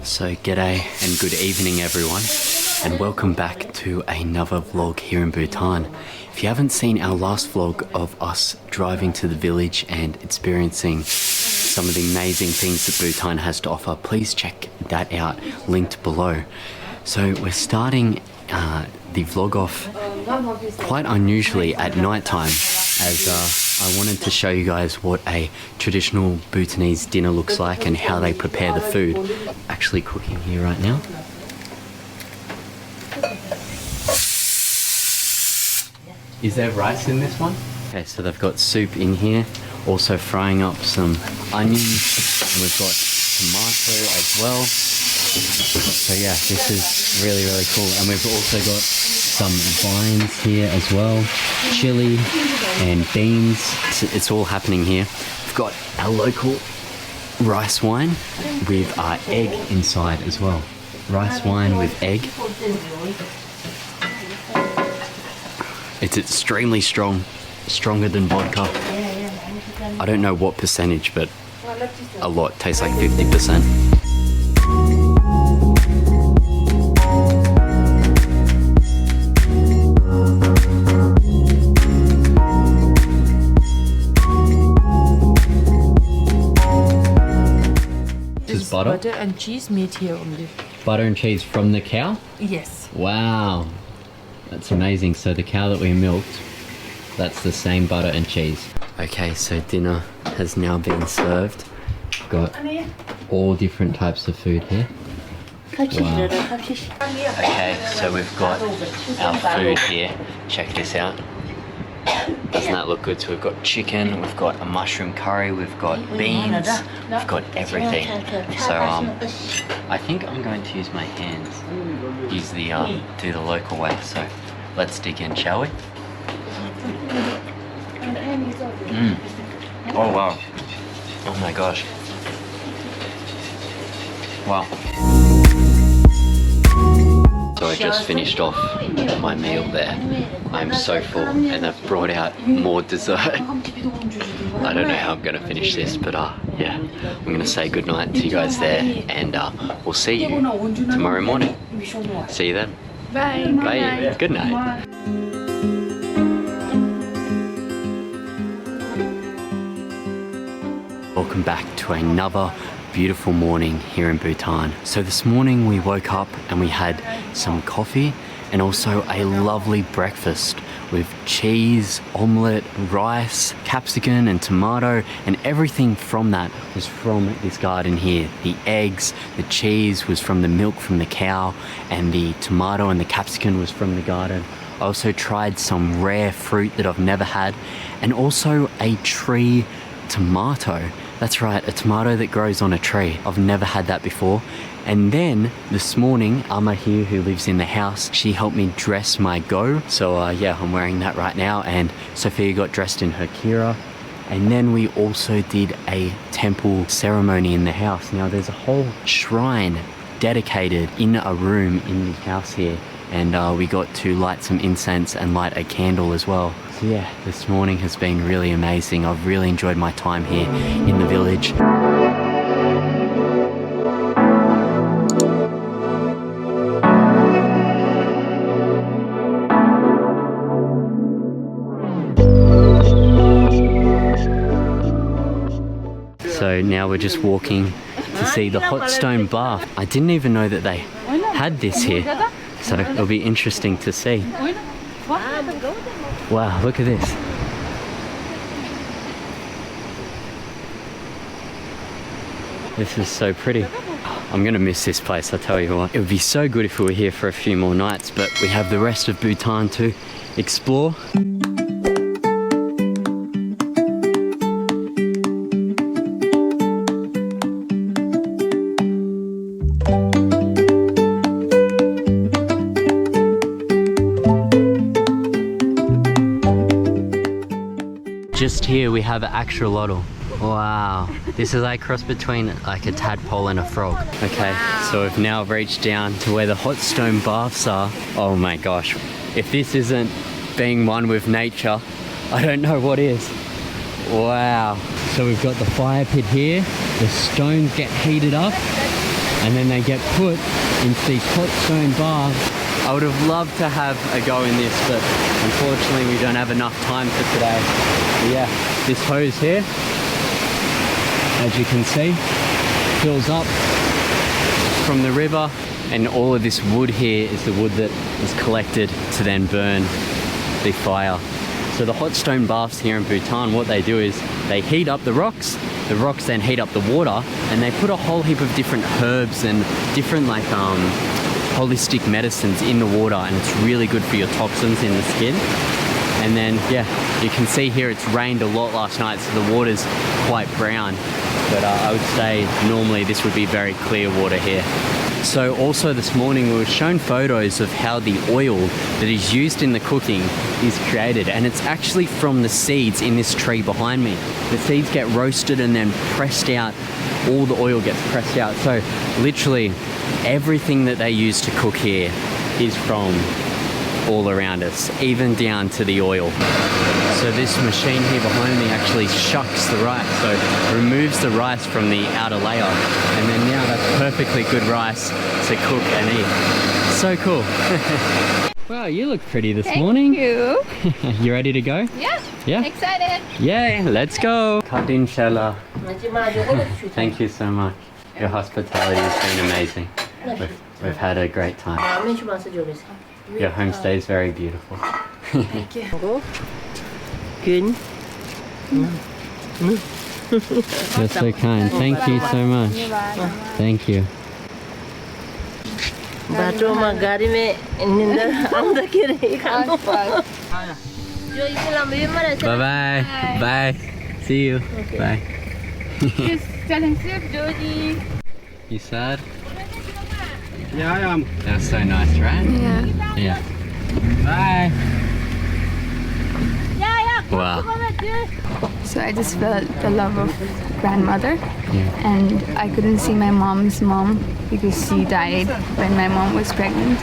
So g'day and good evening everyone, and welcome back to another vlog here in Bhutan. If you haven't seen our last vlog of us driving to the village and experiencing some of the amazing things that Bhutan has to offer, please check that out, linked below. So we're starting the vlog off quite unusually at night time, as I wanted to show you guys what a traditional Bhutanese dinner looks like and how they prepare the food. Actually cooking here right now. Is there rice in this one? Okay, so they've got soup in here, also frying up some onions, and we've got tomato as well. So yeah, this is really, really cool. And we've also got some vines here as well, chili and beans. It's all happening here. We've got our local rice wine with our egg inside as well. Rice wine with egg. It's extremely strong, stronger than vodka. I don't know what percentage, but a lot. Tastes like 50%. Butter and cheese meat here only. Butter and cheese from the cow? Yes. Wow, that's amazing. So the cow that we milked, that's the same butter and cheese. Okay, so dinner has now been served. Got all different types of food here. Wow. Okay, so we've got our food here. Check this out. Doesn't that look good? So we've got chicken, we've got a mushroom curry, we've got beans, we've got everything. So I think I'm going to use my hands, use the do the local way. So let's dig in, shall we? Oh wow! Oh my gosh! Wow! So I just finished off my meal there. I'm so full, and they've brought out more dessert. I don't know how I'm going to finish this, but yeah, I'm going to say goodnight to you guys there, and we'll see you tomorrow morning. See you then. Bye. Bye. Good night. Welcome back to another beautiful morning here in Bhutan. So this morning we woke up and we had some coffee and also a lovely breakfast with cheese, omelette, rice, capsicum and tomato, and everything from that was from this garden here. The eggs, the cheese was from the milk from the cow, and the tomato and the capsicum was from the garden. I also tried some rare fruit that I've never had, and also a tree tomato. That's right, a tomato that grows on a tree. I've never had that before. And then this morning, Amma here, who lives in the house, she helped me dress my go. So yeah, I'm wearing that right now. And Sophia got dressed in her kira. And then we also did a temple ceremony in the house. Now there's a whole shrine dedicated in a room in the house here. And we got to light some incense and light a candle as well. So yeah, this morning has been really amazing. I've really enjoyed my time here in the village. So now we're just walking to see the hot stone bath. I didn't even know that they had this here. So it'll be interesting to see. Wow, look at this. This is so pretty. I'm gonna miss this place, I tell you what. It would be so good if we were here for a few more nights, but we have the rest of Bhutan to explore. just here we have axolotl. Wow, this is like a cross between like a tadpole and a frog. Okay, so we've now reached down to where the hot stone baths are. Oh my gosh, if this isn't being one with nature, I don't know what is. Wow. So we've got the fire pit here, the stones get heated up, and then they get put into these hot stone baths. I would have loved to have a go in this, but unfortunately we don't have enough time for today. But yeah, this hose here, as you can see, fills up from the river, and all of this wood here is the wood that is collected to then burn the fire. So the hot stone baths here in Bhutan, what they do is they heat up the rocks then heat up the water, and they put a whole heap of different herbs and different like holistic medicines in the water, and it's really good for your toxins in the skin. And then yeah, you can see here it's rained a lot last night, so the water's quite brown, but I would say normally this would be very clear water here. So also this morning we were shown photos of how the oil that is used in the cooking is created, and it's actually from the seeds in this tree behind me. The seeds get roasted and then pressed out, all the oil gets pressed out. So literally everything that they use to cook here is from all around us, even down to the oil. So this machine here behind me actually shucks the rice, so it removes the rice from the outer layer, and then now that's perfectly good rice to cook and eat. So cool. Wow, you look pretty this morning. Thank you. You ready to go? Yeah. Yeah? Excited. Yay, let's go. Kadin Shella. Thank you so much. Your hospitality has been amazing. We've had a great time. Your homestay is very beautiful. Thank you. Good. You're so kind. Thank you so much. Thank you. बाटो में गाड़ी में निंदर आंदा के रही खानो जो इसे लंबी में रहता Bye bye. Bye. See you. Bye. Joji. You sad? Yeah, I am. That's so nice, right? Yeah. Yeah. Bye. Wow. So I just felt the love of grandmother, Yeah. and I couldn't see my mom's mom because she died when my mom was pregnant,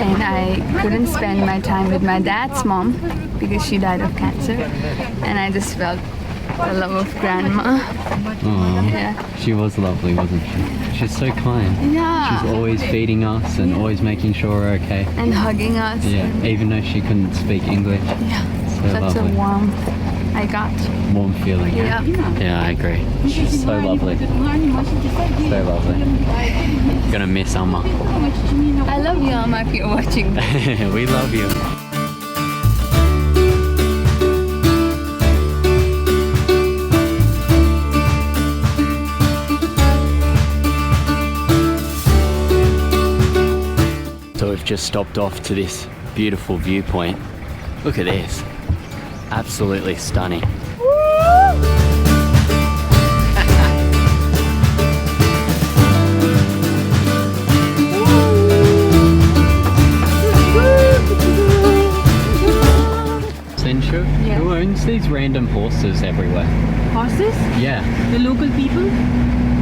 and I couldn't spend my time with my dad's mom because she died of cancer, and I just felt the love of grandma. Aww. Yeah. She was lovely, wasn't she? She's so kind. Yeah. She's always feeding us and always making sure we're okay. And hugging us. Yeah, And, even though she couldn't speak English. yeah. So Such lovely. a warm I got. Warm feeling. Yeah. Yeah, I agree. She's so lovely. So lovely. Gonna miss Amma. I love you, Amma, if you're watching. We love you. So we've just stopped off to this beautiful viewpoint. Look at this. Absolutely stunning. Senshu, Yeah. who owns these random horses everywhere? Horses? Yeah, The local people?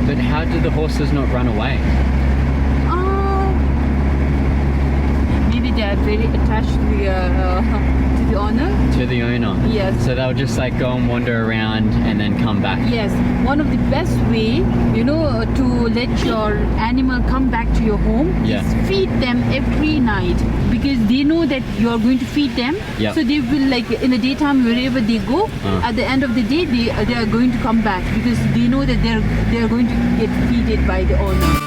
but how do the horses not run away? Maybe they are very attached to the owner. To the owner? Yes. So they'll just like go and wander around and then come back? Yes, one of the best way, to let your animal come back to your home Yeah. is feed them every night, because they know that you are going to feed them. Yeah. So they will, like, in the daytime, wherever they go, at the end of the day they are going to come back because they know that they are going to get feeded by the owner.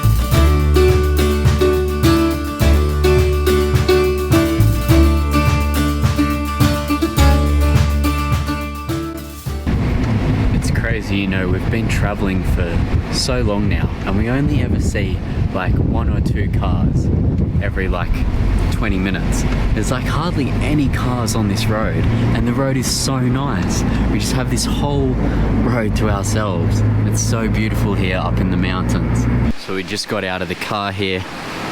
Crazy, we've been traveling for so long now, and we only ever see like 1 or 2 cars every like 20 minutes. There's like hardly any cars on this road, and the road is so nice. We just have this whole road to ourselves. It's so beautiful here up in the mountains. So we just got out of the car here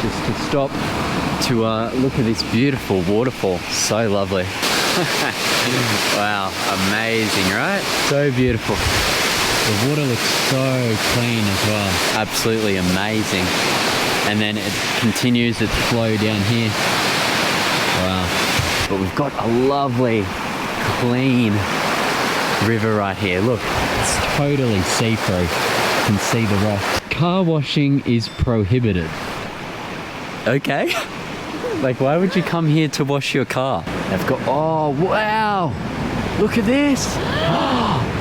just to stop to look at this beautiful waterfall. So lovely. Wow, amazing, right? So beautiful. The water looks so clean as well. Absolutely amazing. And then it continues its flow down here. Wow. But we've got a lovely, clean river right here. Look, it's totally see-through. You can see the rocks. Car washing is prohibited. Okay. Like, why would you come here to wash your car? They've got, oh, wow. Look at this.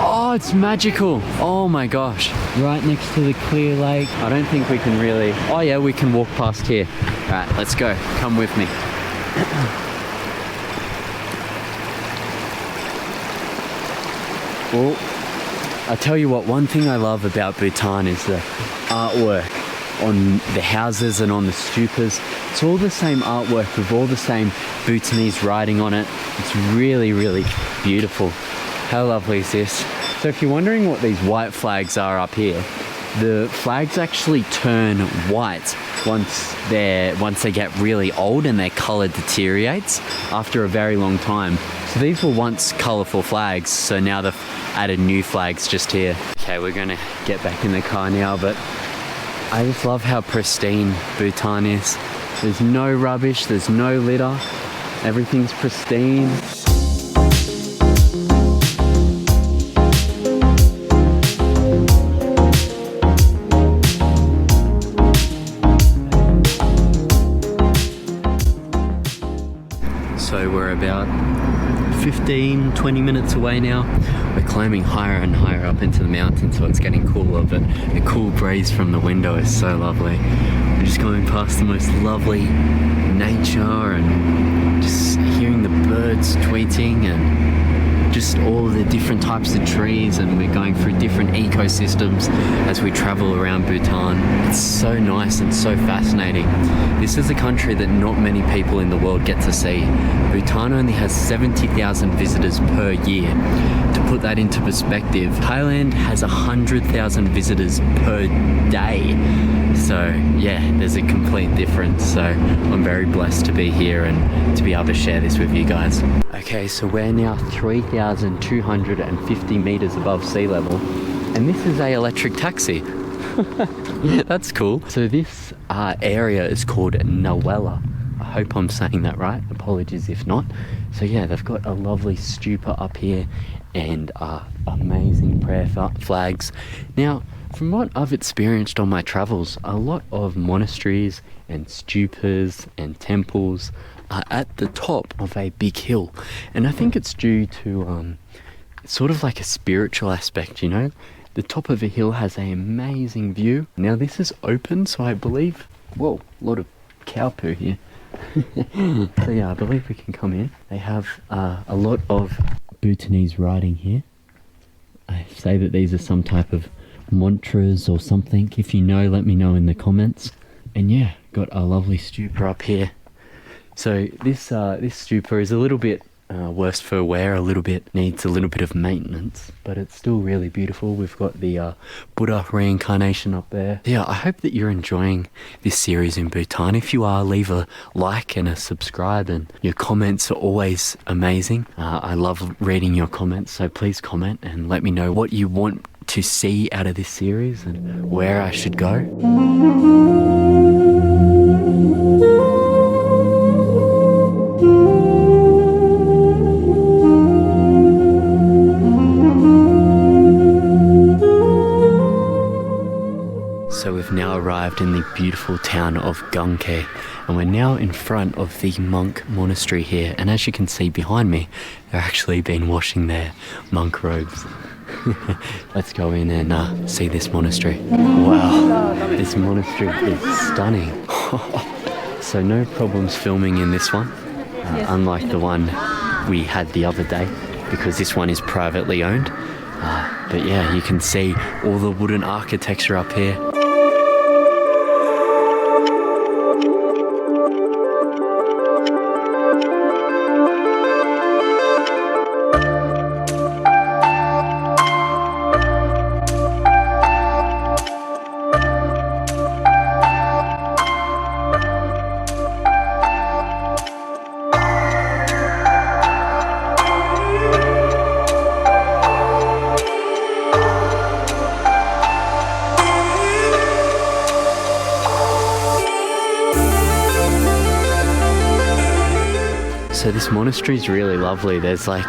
Oh, it's magical. Oh my gosh. Right next to the clear lake. I don't think we can really, oh yeah, we can walk past here. All right, let's go. Come with me. Well, I'll tell you what, one thing I love about Bhutan is the artwork on the houses and on the stupas. It's all the same artwork with all the same Bhutanese writing on it. It's really, really beautiful. How lovely is this? So if you're wondering what these white flags are up here, the flags actually turn white once they get really old and their color deteriorates after a very long time. So these were once colorful flags, so now they've added new flags just here. Okay, we're gonna get back in the car now, but I just love how pristine Bhutan is. There's no rubbish, there's no litter, everything's pristine. So we're about 15-20 minutes away now. We're climbing higher and higher up into the mountain, so it's getting cooler, but the cool breeze from the window is so lovely. We're just going past the most lovely nature and just hearing the birds tweeting and just all the different types of trees, and we're going through different ecosystems as we travel around Bhutan. It's so nice and so fascinating. This is a country that not many people in the world get to see. Bhutan only has 70,000 visitors per year. To put that into perspective, Thailand has 100,000 visitors per day. So yeah, there's a complete difference. So I'm very blessed to be here and to be able to share this with you guys. Okay, so we're now 3,250 meters above sea level, and this is a electric taxi. That's cool. So this area is called Nawela. I hope I'm saying that right. Apologies if not. So yeah, they've got a lovely stupa up here and amazing prayer flags. Now, from what I've experienced on my travels, a lot of monasteries and stupas and temples are at the top of a big hill, and I think it's due to sort of like a spiritual aspect, you know. The top of a hill has an amazing view. Now this is open, so I believe, whoa, a lot of cow poo here. So yeah, I believe we can come in. They have a lot of Bhutanese writing here. I say that these are some type of mantras or something. If you know, let me know in the comments. And yeah, got a lovely stupa up here. So this stupa is a little bit worse for wear, needs a little bit of maintenance, but it's still really beautiful. We've got the Buddha reincarnation up there. Yeah, I hope that you're enjoying this series in Bhutan. If you are, leave a like and a subscribe, and your comments are always amazing. I love reading your comments, so please comment and let me know what you want to see out of this series and where I should go. So we've now arrived in the beautiful town of Gangke, and we're now in front of the monk monastery here, and as you can see behind me, they've actually been washing their monk robes. Let's go in and see this monastery. Wow, this monastery is stunning. So no problems filming in this one, unlike the one we had the other day, because this one is privately owned. But yeah, you can see all the wooden architecture up here. So this monastery is really lovely. There's like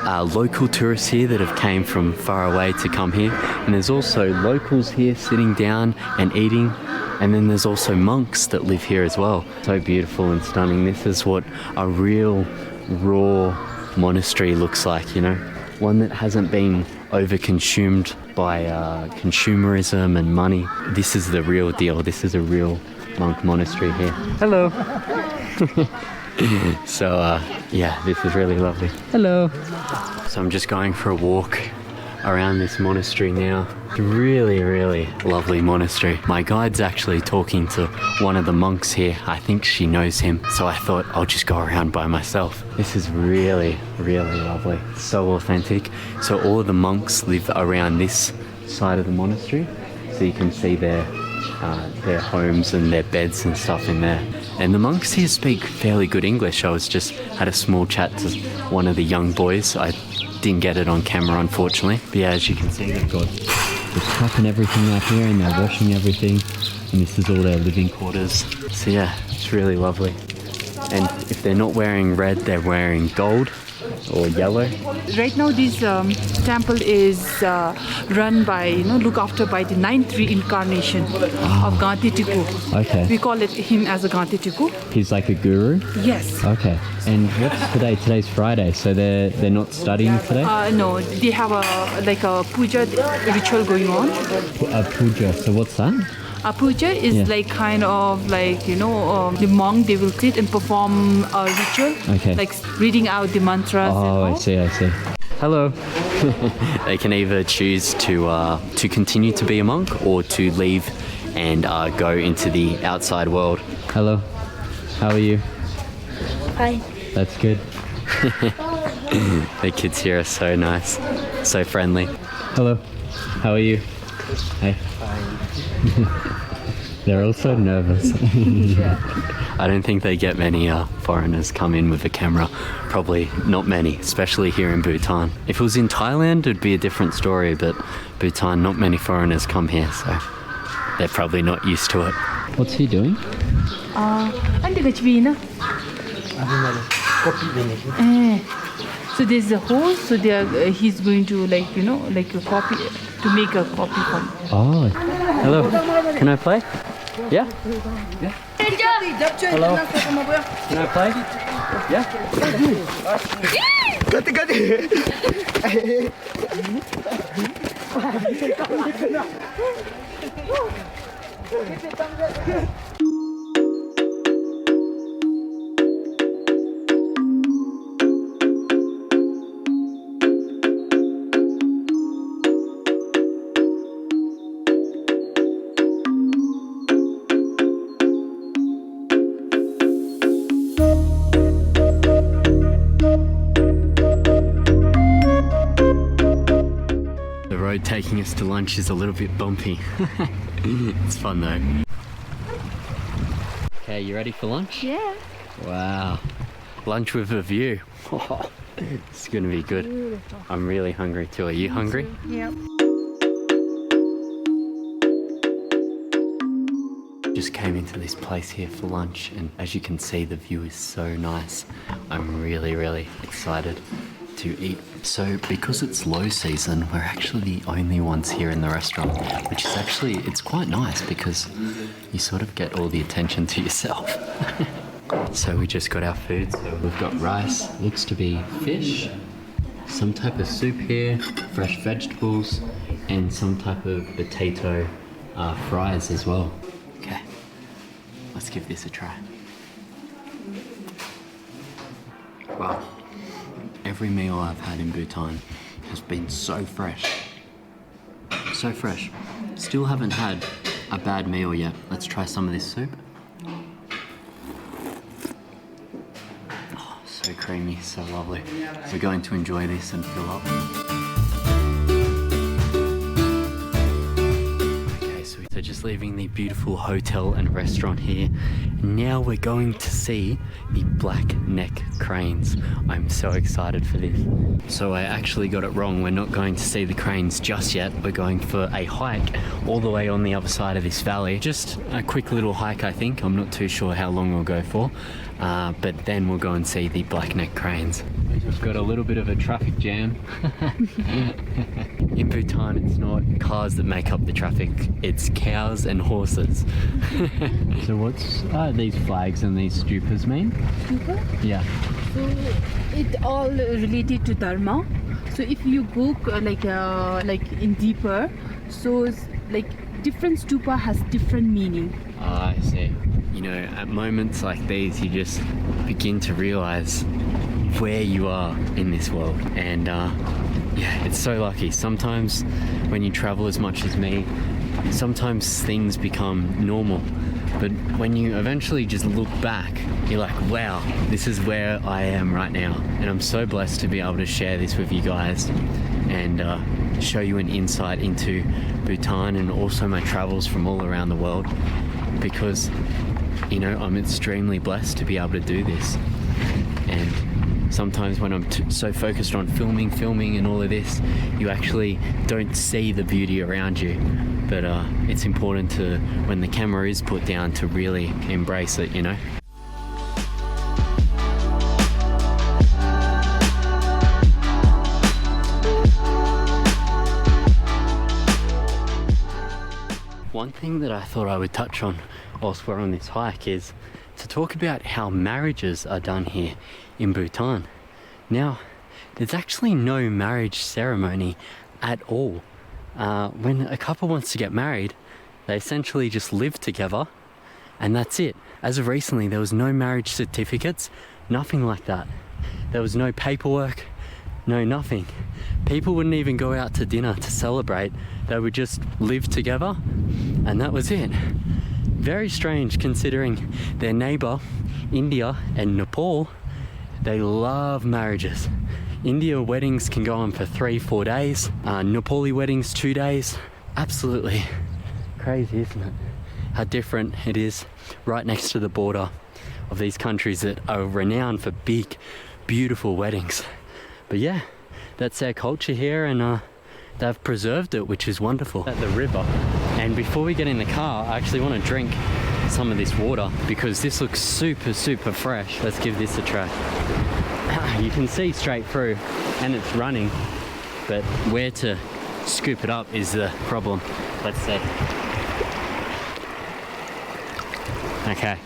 local tourists here that have came from far away to come here, and there's also locals here sitting down and eating, and then there's also monks that live here as well. So beautiful and stunning. This is what a real raw monastery looks like, you know, one that hasn't been over-consumed by consumerism and money. This is the real deal. This is a real monk monastery here. Hello. So yeah, this is really lovely. Hello. So I'm just going for a walk around this monastery now. It's a really, really lovely monastery. My guide's actually talking to one of the monks here. I think she knows him, so I thought I'll just go around by myself. This is really, really lovely. So authentic. So all of the monks live around this side of the monastery, so you can see their homes and their beds and stuff in there. And the monks here speak fairly good English. I was just had a small chat to one of the young boys. I didn't get it on camera, unfortunately. But yeah, as you can see, they've got the tap and everything out here, and they're washing everything. And this is all their living quarters. So yeah, it's really lovely. And if they're not wearing red, they're wearing gold or yellow. Right now, this temple is run by, look after by the 9th reincarnation of Gandhi Tiku. Okay. We call him as a Gandhi Tiku. He's like a guru? Yes. Okay. And what's today? Today's Friday, so they're not studying today? No, they have a puja ritual going on. A puja, so what's that? A puja is like kind of like, the monk, they will sit and perform a ritual. Okay. Like reading out the mantras. Oh, I see. Hello. They can either choose to continue to be a monk or to leave and go into the outside world. Hello. How are you? Hi. That's good. The kids here are so nice, so friendly. Hello. How are you? Hey. They're also nervous. I don't think they get many foreigners come in with a camera. Probably not many, especially here in Bhutan. If it was in Thailand, it'd be a different story, but Bhutan, not many foreigners come here, so they're probably not used to it. What's he doing? So there's a hole, so he's going to like a copy, to make a copy from. Oh, hello. Can I play? Yeah? Hello. Can I play? Yeah? The road taking us to lunch is a little bit bumpy. It's fun though. Okay, you ready for lunch? Yeah. Wow. Lunch with a view. It's gonna be good. Beautiful. I'm really hungry too. Are you hungry? Yeah. Just came into this place here for lunch, and as you can see, the view is so nice. I'm really, really excited to eat. So because it's low season, we're actually the only ones here in the restaurant, which is actually, it's quite nice because you sort of get all the attention to yourself. So we just got our food. So we've got rice, looks to be fish, some type of soup here, fresh vegetables, and some type of potato fries as well. Okay, let's give this a try. Wow. Every meal I've had in Bhutan has been so fresh. So fresh. Still haven't had a bad meal yet. Let's try some of this soup. Oh, so creamy, so lovely. We're going to enjoy this and fill up. Okay, so just just leaving the beautiful hotel and restaurant here. Now we're going to see the black neck cranes. I'm so excited for this. So I actually got it wrong. We're not going to see the cranes just yet. We're going for a hike all the way on the other side of this valley. Just a quick little hike, I think. I'm not too sure how long we'll go for. But then we'll go and see the black neck cranes. We've got a little bit of a traffic jam. In Bhutan, it's not cars that make up the traffic, it's cows and horses. So what's these flags and these stupas mean? Stupa? Yeah. So it all related to Dharma. So if you go like in deeper, so it's like different stupa has different meaning. I see. You know, at moments like these, you just begin to realize where you are in this world. And yeah, it's so lucky. Sometimes when you travel as much as me, sometimes things become normal. But when you eventually just look back, you're like, wow, this is where I am right now. And I'm so blessed to be able to share this with you guys and show you an insight into Bhutan and also my travels from all around the world. Because, you know, I'm extremely blessed to be able to do this. And sometimes when I'm so focused on filming and all of this, you actually don't see the beauty around you. But it's important to, when the camera is put down, to really embrace it, you know? One thing that I thought I would touch on whilst we're on this hike is to talk about how marriages are done here in Bhutan. Now, there's actually no marriage ceremony at all. When a couple wants to get married, they essentially just live together and that's it. As of recently, there was no marriage certificates, nothing like that. There was no paperwork, no nothing. People wouldn't even go out to dinner to celebrate. They would just live together and that was it. Very strange considering their neighbor, India and Nepal, they love marriages. India weddings can go on for 3-4 days. Nepali weddings 2 days. Absolutely crazy, isn't it? How different it is right next to the border of these countries that are renowned for big, beautiful weddings. But yeah, that's their culture here and they've preserved it, which is wonderful. At the river, and before we get in the car, I actually want to drink some of this water because this looks super fresh. Let's give this a try. You can see straight through and it's running, but where to scoop it up is the problem. Let's see. Okay.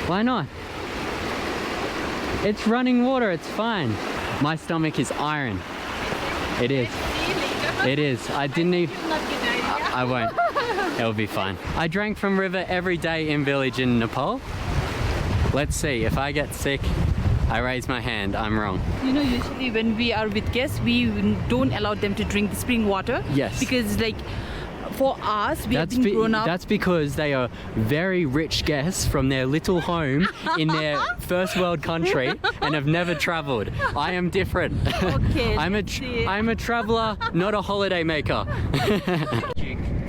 Why not? It's running water, it's fine. My stomach is iron. It is. It is. I didn't even... I won't. It'll be fine. I drank from river every day in village in Nepal. Let's see, if I get sick, I raise my hand, I'm wrong. You know, usually when we are with guests, we don't allow them to drink the spring water. Yes. Because like, for us, we have been grown up. That's because they are very rich guests from their little home in their first world country and have never traveled. I am different. Okay, I'm a traveler, not a holiday maker.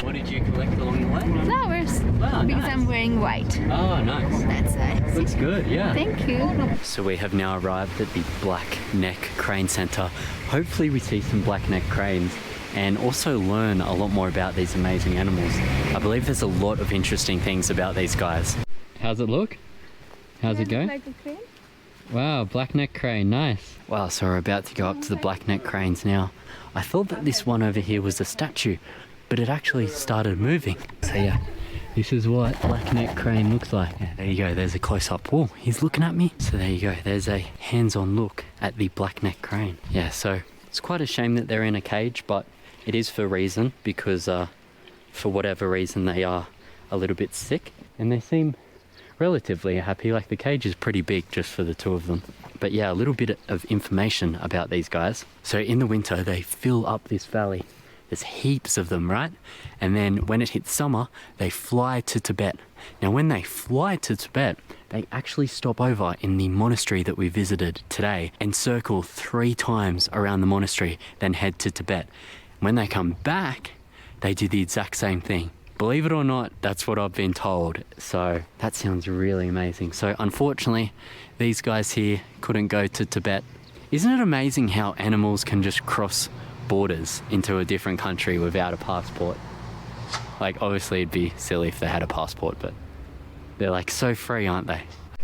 What did you collect along the way? Flowers. Wow, Because nice. I'm wearing white. Oh, nice. That's nice. Looks good, yeah. Thank you. So we have now arrived at the Black Neck Crane Centre. Hopefully we see some black neck cranes and also learn a lot more about these amazing animals. I believe there's a lot of interesting things about these guys. How's it look? How's it go? Like a crane? Wow, black neck crane, nice. Wow, so we're about to go up to the black neck cranes now. I thought that this one over here was a statue, but it actually started moving. So yeah, this is what black neck crane looks like. Yeah, there you go, there's a close-up. Whoa, he's looking at me. So there you go, there's a hands-on look at the black neck crane. Yeah, so it's quite a shame that they're in a cage, but it is for a reason, because for whatever reason they are a little bit sick and they seem relatively happy. Like the cage is pretty big just for the two of them. But yeah, a little bit of information about these guys. So in the winter they fill up this valley. There's heaps of them, right? And then when it hits summer, they fly to Tibet. Now when they fly to Tibet, they actually stop over in the monastery that we visited today and circle 3 times around the monastery, then head to Tibet. When they come back, they do the exact same thing. Believe it or not, that's what I've been told. So that sounds really amazing. So unfortunately, these guys here couldn't go to Tibet. Isn't it amazing how animals can just cross borders into a different country without a passport? Like, obviously it'd be silly if they had a passport, but they're like so free, aren't they?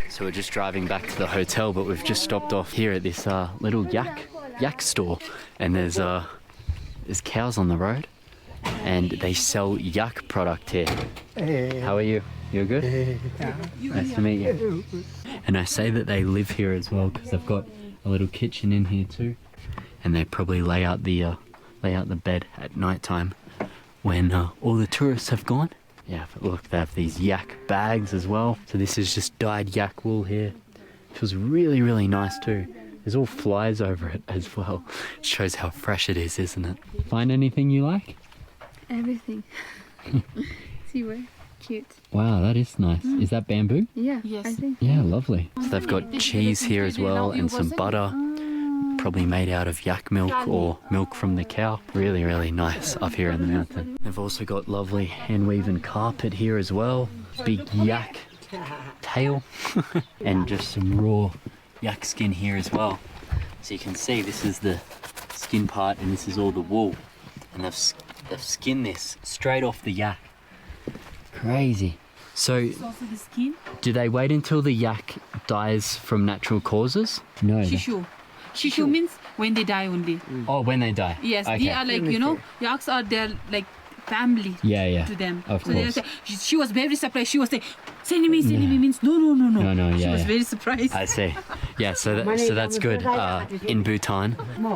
So we're just driving back to the hotel, but we've just stopped off here at this little yak store, and there's cows on the road, and they sell yak product here. How are you? You're good? Nice to meet you. And I say that they live here as well because they've got a little kitchen in here too, and they probably lay out the bed at night time when all the tourists have gone. Yeah, but look, they have these yak bags as well. So this is just dyed yak wool here. It feels really, really nice too. There's all flies over it as well. It shows how fresh it is, isn't it? Find anything you like? Everything. See where? Cute. Wow, that is nice. Is that bamboo? Yeah, Yes. I think. Yeah, lovely. So they've got cheese here as well and some butter. Probably made out of yak milk or milk from the cow. Really, really nice up here in the mountain. They've also got lovely hand-woven carpet here as well. Big yak tail and just some raw yak skin here as well. So you can see this is the skin part and this is all the wool. And they've skinned this straight off the yak. Crazy. So It's also the skin. do they wait until the yak dies from natural causes? No. Shishu. Shishu means when they die only. Oh, when they die? Yes, Okay. they are like, yaks are their like family Yeah. to them. Of so they course. say, she was very surprised. She was saying, send me means no. No, She yeah, was yeah. very surprised. I see. Yeah, so that's good. In Bhutan,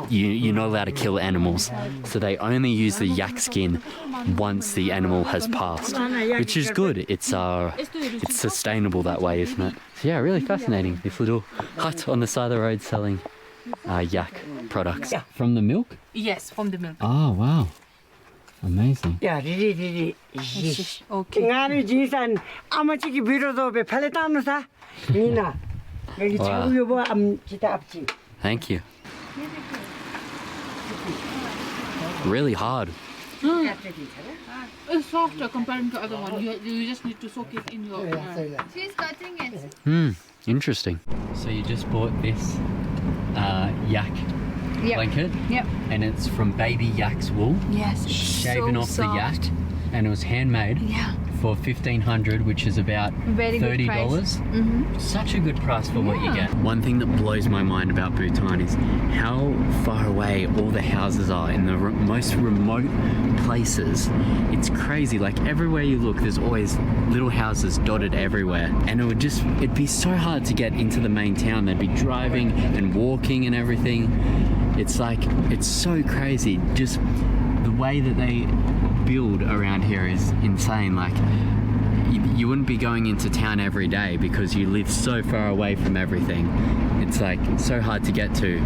you're not allowed to kill animals, so they only use the yak skin once the animal has passed, which is good. It's sustainable that way, isn't it? So yeah, really fascinating. This little hut on the side of the road selling yak products from the milk. Yes, from the milk. Oh wow, amazing. 야, 리리. Okay. 나는 진산 아무치기 비로도 배 팔레타노사. 니나. 여기 와. 차고 여보 암 기타 앞지. Thank you. Really hard. It's softer compared to other one. You just need to soak it in your. She's cutting it. Interesting. So you just bought this yak Yep. blanket, Yep. and it's from baby yak's wool, Yes. shaven off the yak, and it was handmade Yeah. for $1,500, which is about Very good $30. Such a good price for what you get. One thing that blows my mind about Bhutan is how far away all the houses are in the most remote places. It's crazy. Like everywhere you look, there's always little houses dotted everywhere, and it'd be so hard to get into the main town. They'd be driving and walking and everything. It's so crazy. Just the way that they build around here is insane. Like you wouldn't be going into town every day because you live so far away from everything. It's like so hard to get to.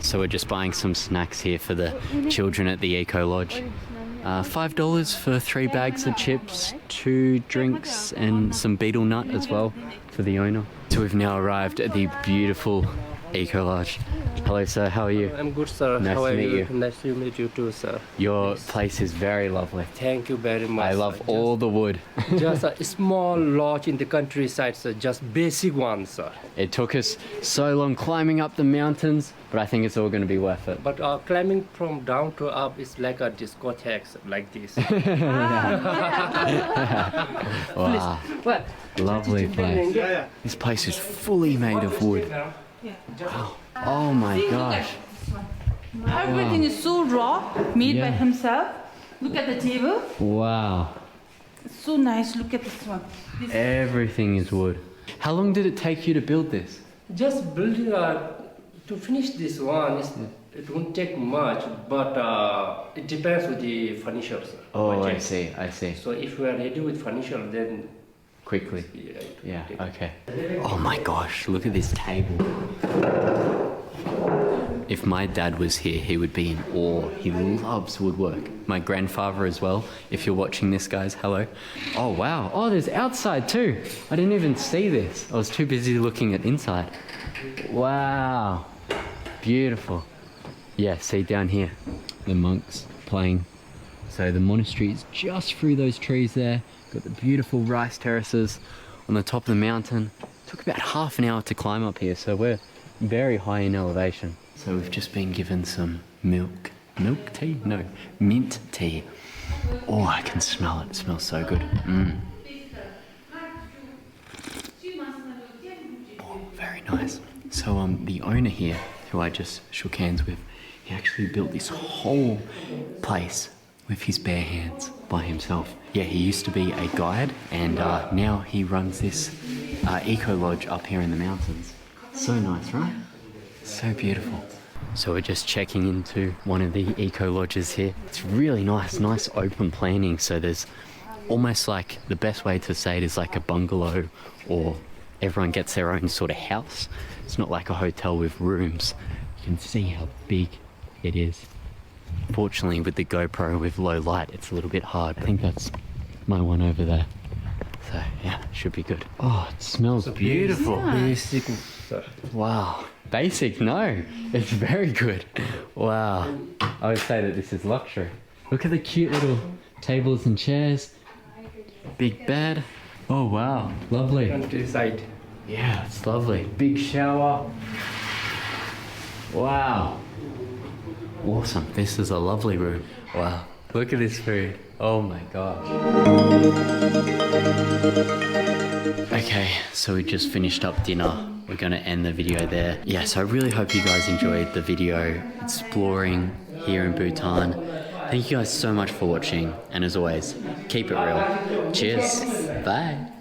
So we're just buying some snacks here for the children at the Eco Lodge. $5 for 3 bags of chips, 2 drinks and some betel nut as well for the owner. So we've now arrived at the beautiful Eco Lodge. Hello sir, how are you? I'm good, sir. Nice How to are meet you. Nice to meet you too, sir. Your place is very lovely. Thank you very much. I love sir. all the wood. Just a small lodge in the countryside, sir. Just basic one, sir. It took us so long climbing up the mountains, but I think it's all going to be worth it. But climbing from down to up is like a discotheque, sir, like this. Wow, What? lovely place. This place is fully made of wood. Wow. Oh my gosh. Everything is so raw, made by himself. Look at the table. Wow. It's so nice. Look at this one. Everything is wood. How long did it take you to build this? Just building to finish this one, it won't take much, but it depends with the furniture, sir. Oh, I Budget. see, I see. So if we are ready with furniture, then Quickly. yeah, Yeah, okay. Oh my gosh, look at this table. if my dad was here, he would be in awe. He loves woodwork. My grandfather as well. If you're watching this, guys, hello. Oh, wow. Oh, there's outside too. I didn't even see this. I was too busy looking at inside. Wow. Beautiful. Yeah, see down here, the monks playing. So the monastery is just through those trees there. Got the beautiful rice terraces on the top of the mountain. Took about half an hour to climb up here, so we're very high in elevation. So we've just been given some milk tea? No, mint tea. Oh, I can smell it. It smells so good. Oh, very nice. So the owner here, who I just shook hands with, he actually built this whole place with his bare hands by himself. Yeah, he used to be a guide, and now he runs this eco lodge up here in the mountains. So nice, right? So beautiful. So we're just checking into one of the eco lodges here. It's really nice open planning. So there's almost like, the best way to say it is like a bungalow, or everyone gets their own sort of house. It's not like a hotel with rooms. You can see how big it is. Fortunately, with the GoPro with low light, it's a little bit hard. I think that's my one over there. So yeah, should be good. Oh, it smells beautiful. Basic, sir. Wow. Basic? No. It's very good. Wow. I would say that this is luxury. Look at the cute little tables and chairs. Big bed. Oh wow. Lovely. Countryside. Yeah, it's lovely. Big shower. Wow. Awesome. This is a lovely room. Wow. Look at this food. Oh my gosh. Okay, so we just finished up dinner. We're going to end the video there. Yeah, so I really hope you guys enjoyed the video exploring here in Bhutan. Thank you guys so much for watching. And as always, keep it real. Cheers. Bye.